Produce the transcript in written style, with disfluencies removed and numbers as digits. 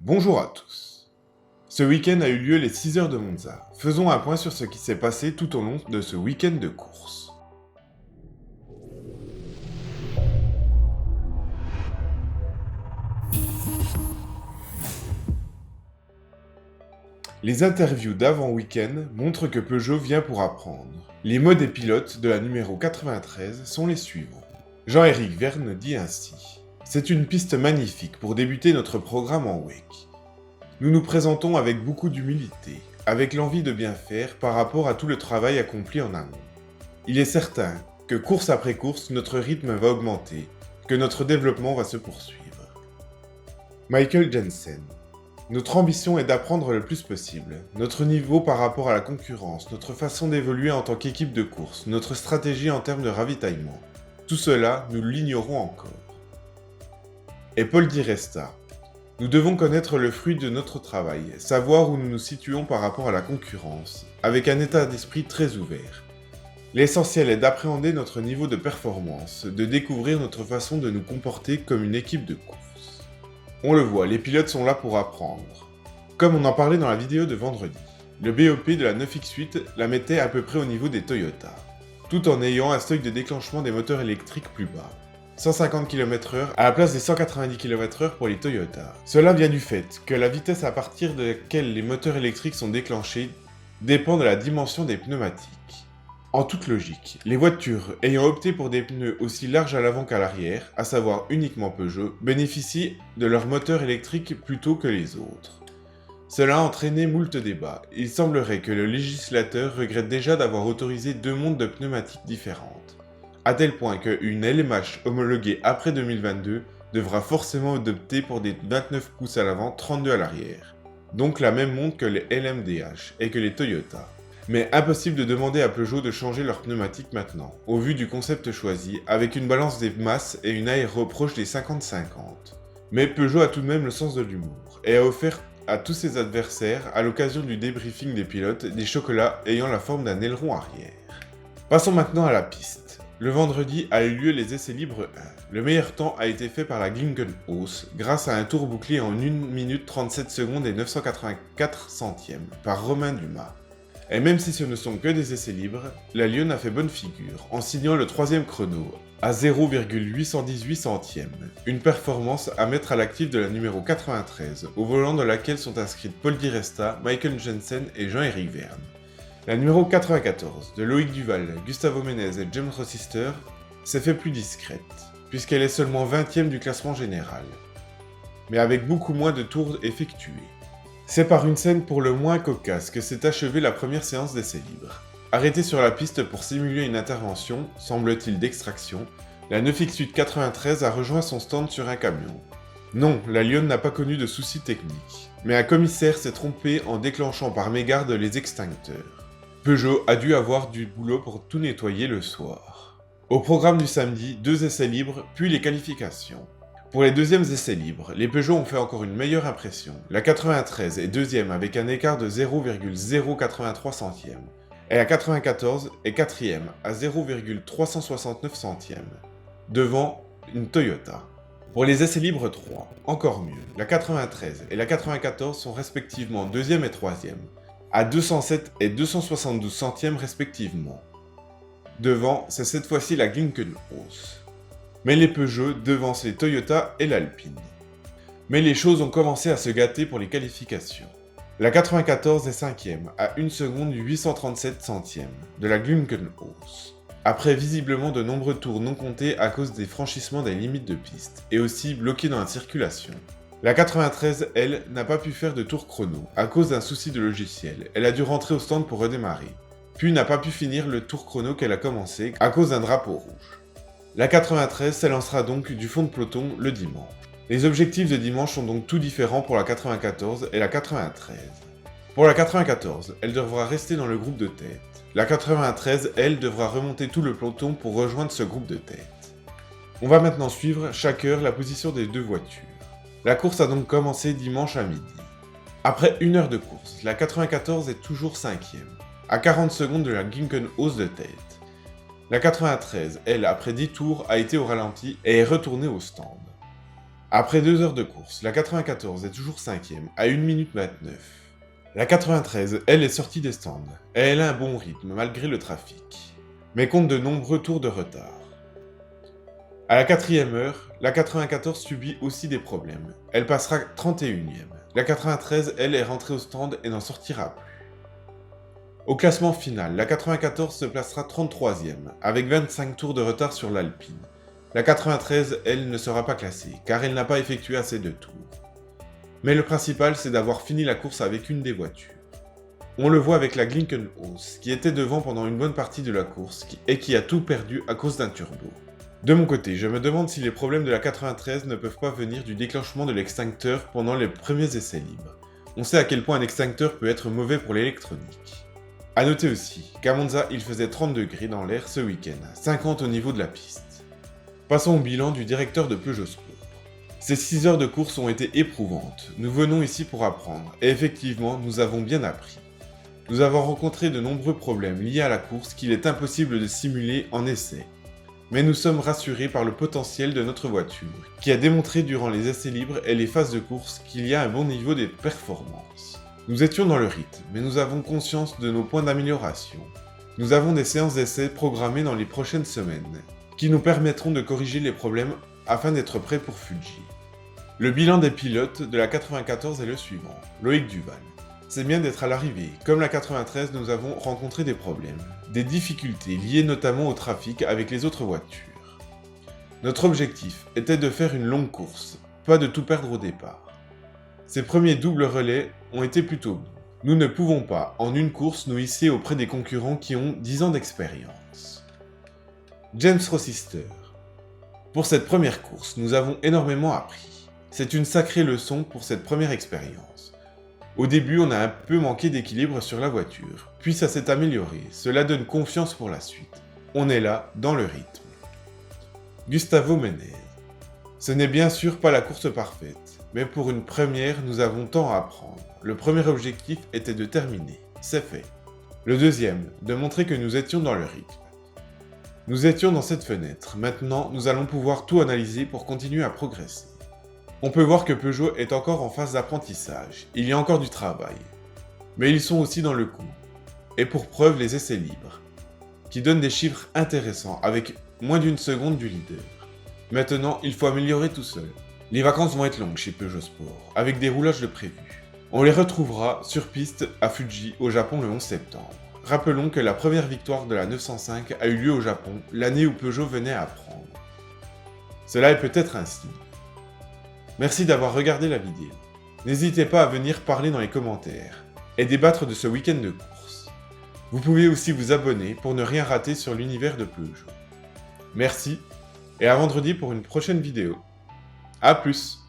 Bonjour à tous. Ce week-end a eu lieu les 6 heures de Monza. Faisons un point sur ce qui s'est passé tout au long de ce week-end de course. Les interviews d'avant-week-end montrent que Peugeot vient pour apprendre. Les mots des pilotes de la numéro 93 sont les suivants. Jean-Éric Vergne dit ainsi. C'est une piste magnifique pour débuter notre programme en WEC. Nous nous présentons avec beaucoup d'humilité, avec l'envie de bien faire par rapport à tout le travail accompli en amont. Il est certain que course après course, notre rythme va augmenter, que notre développement va se poursuivre. Michael Jensen. Notre ambition est d'apprendre le plus possible. Notre niveau par rapport à la concurrence, notre façon d'évoluer en tant qu'équipe de course, notre stratégie en termes de ravitaillement. Tout cela, nous l'ignorons encore. Et Paul Di Resta. Nous devons connaître le fruit de notre travail, savoir où nous nous situons par rapport à la concurrence, avec un état d'esprit très ouvert. L'essentiel est d'appréhender notre niveau de performance, de découvrir notre façon de nous comporter comme une équipe de course. On le voit, les pilotes sont là pour apprendre. Comme on en parlait dans la vidéo de vendredi, le BOP de la 9X8 la mettait à peu près au niveau des Toyota, tout en ayant un seuil de déclenchement des moteurs électriques plus bas. 150 km/h à la place des 190 km/h pour les Toyota. Cela vient du fait que la vitesse à partir de laquelle les moteurs électriques sont déclenchés dépend de la dimension des pneumatiques. En toute logique, les voitures ayant opté pour des pneus aussi larges à l'avant qu'à l'arrière, à savoir uniquement Peugeot, bénéficient de leurs moteurs électriques plutôt que les autres. Cela a entraîné moult débats. Il semblerait que le législateur regrette déjà d'avoir autorisé deux montres de pneumatiques différentes. À tel point qu'une LMH homologuée après 2022 devra forcément opter pour des 29 pouces à l'avant, 32 à l'arrière. Donc la même montre que les LMDH et que les Toyota. Mais impossible de demander à Peugeot de changer leurs pneumatiques maintenant, au vu du concept choisi, avec une balance des masses et une aéro proche des 50-50. Mais Peugeot a tout de même le sens de l'humour, et a offert à tous ses adversaires, à l'occasion du débriefing des pilotes, des chocolats ayant la forme d'un aileron arrière. Passons maintenant à la piste. Le vendredi a eu lieu les essais libres 1. Le meilleur temps a été fait par la Glickenhaus grâce à un tour bouclé en 1 minute 37 secondes et 984 centièmes par Romain Dumas. Et même si ce ne sont que des essais libres, la Lionne a fait bonne figure en signant le 3e chrono à 0,818 centièmes, une performance à mettre à l'actif de la numéro 93, au volant de laquelle sont inscrites Paul Di Resta, Michael Jensen et Jean-Éric Vergne. La numéro 94, de Loïc Duval, Gustavo Menez et James Rossister, s'est fait plus discrète, puisqu'elle est seulement 20e du classement général, mais avec beaucoup moins de tours effectués. C'est par une scène pour le moins cocasse que s'est achevée la première séance d'essais libres. Arrêtée sur la piste pour simuler une intervention, semble-t-il d'extraction, la 9X8 93 a rejoint son stand sur un camion. Non, la Lionne n'a pas connu de soucis techniques, mais un commissaire s'est trompé en déclenchant par mégarde les extincteurs. Peugeot a dû avoir du boulot pour tout nettoyer le soir. Au programme du samedi, 2 essais libres, puis les qualifications. Pour les deuxièmes essais libres, les Peugeot ont fait encore une meilleure impression. La 93 est deuxième avec un écart de 0,083 centièmes, et la 94 est quatrième à 0,369 centièmes, devant une Toyota. Pour les essais libres 3, encore mieux, la 93 et la 94 sont respectivement deuxième et troisième, à 207 et 272 centièmes respectivement. Devant, c'est cette fois-ci la Glickenhaus. Mais les Peugeot devancent les Toyota et l'Alpine. Mais les choses ont commencé à se gâter pour les qualifications. La 94 est 5e, à 1 seconde 837 centièmes, de la Glickenhaus. Après visiblement de nombreux tours non comptés à cause des franchissements des limites de piste, et aussi bloqués dans la circulation. La 93, elle, n'a pas pu faire de tour chrono, à cause d'un souci de logiciel. Elle a dû rentrer au stand pour redémarrer. Puis n'a pas pu finir le tour chrono qu'elle a commencé, à cause d'un drapeau rouge. La 93 s'élancera donc du fond de peloton le dimanche. Les objectifs de dimanche sont donc tout différents pour la 94 et la 93. Pour la 94, elle devra rester dans le groupe de tête. La 93, elle, devra remonter tout le peloton pour rejoindre ce groupe de tête. On va maintenant suivre chaque heure la position des deux voitures. La course a donc commencé dimanche à midi. Après 1 heure de course, la 94 est toujours 5e, à 40 secondes de la Glickenhaus de tête. La 93, elle, après 10 tours, a été au ralenti et est retournée au stand. Après 2 heures de course, la 94 est toujours 5e, à 1 minute 29. La 93, elle, est sortie des stands, et elle a un bon rythme malgré le trafic, mais compte de nombreux tours de retard. À la 4e heure, la 94 subit aussi des problèmes. Elle passera 31e. La 93, elle, est rentrée au stand et n'en sortira plus. Au classement final, la 94 se placera 33e, avec 25 tours de retard sur l'Alpine. La 93, elle, ne sera pas classée, car elle n'a pas effectué assez de tours. Mais le principal, c'est d'avoir fini la course avec une des voitures. On le voit avec la Glickenhaus, qui était devant pendant une bonne partie de la course, et qui a tout perdu à cause d'un turbo. De mon côté, je me demande si les problèmes de la 93 ne peuvent pas venir du déclenchement de l'extincteur pendant les premiers essais libres. On sait à quel point un extincteur peut être mauvais pour l'électronique. A noter aussi qu'à Monza, il faisait 30 degrés dans l'air ce week-end, 50 au niveau de la piste. Passons au bilan du directeur de Peugeot Sport. Ces 6 heures de course ont été éprouvantes. Nous venons ici pour apprendre, et effectivement, nous avons bien appris. Nous avons rencontré de nombreux problèmes liés à la course qu'il est impossible de simuler en essai. Mais nous sommes rassurés par le potentiel de notre voiture, qui a démontré durant les essais libres et les phases de course qu'il y a un bon niveau de performance. Nous étions dans le rythme, mais nous avons conscience de nos points d'amélioration. Nous avons des séances d'essais programmées dans les prochaines semaines, qui nous permettront de corriger les problèmes afin d'être prêts pour Fuji. Le bilan des pilotes de la 94 est le suivant. Loïc Duval. C'est bien d'être à l'arrivée. Comme la 93, nous avons rencontré des problèmes, des difficultés liées notamment au trafic avec les autres voitures. Notre objectif était de faire une longue course, pas de tout perdre au départ. Ces premiers doubles relais ont été plutôt bons. Nous ne pouvons pas, en une course, nous hisser auprès des concurrents qui ont 10 ans d'expérience. James Rossister. Pour cette première course, nous avons énormément appris. C'est une sacrée leçon pour cette première expérience. Au début, on a un peu manqué d'équilibre sur la voiture, puis ça s'est amélioré, cela donne confiance pour la suite. On est là, dans le rythme. Gustavo Menez. Ce n'est bien sûr pas la course parfaite, mais pour une première, nous avons tant à apprendre. Le premier objectif était de terminer, c'est fait. Le deuxième, de montrer que nous étions dans le rythme. Nous étions dans cette fenêtre, maintenant nous allons pouvoir tout analyser pour continuer à progresser. On peut voir que Peugeot est encore en phase d'apprentissage, il y a encore du travail. Mais ils sont aussi dans le coup. Et pour preuve les essais libres, qui donnent des chiffres intéressants avec moins d'une seconde du leader. Maintenant, il faut améliorer tout seul. Les vacances vont être longues chez Peugeot Sport, avec des roulages de prévus. On les retrouvera sur piste à Fuji au Japon le 11 septembre. Rappelons que la première victoire de la 905 a eu lieu au Japon, l'année où Peugeot venait à apprendre. Cela est peut-être un signe. Merci d'avoir regardé la vidéo. N'hésitez pas à venir parler dans les commentaires et débattre de ce week-end de course. Vous pouvez aussi vous abonner pour ne rien rater sur l'univers de Peugeot. Merci et à vendredi pour une prochaine vidéo. A plus!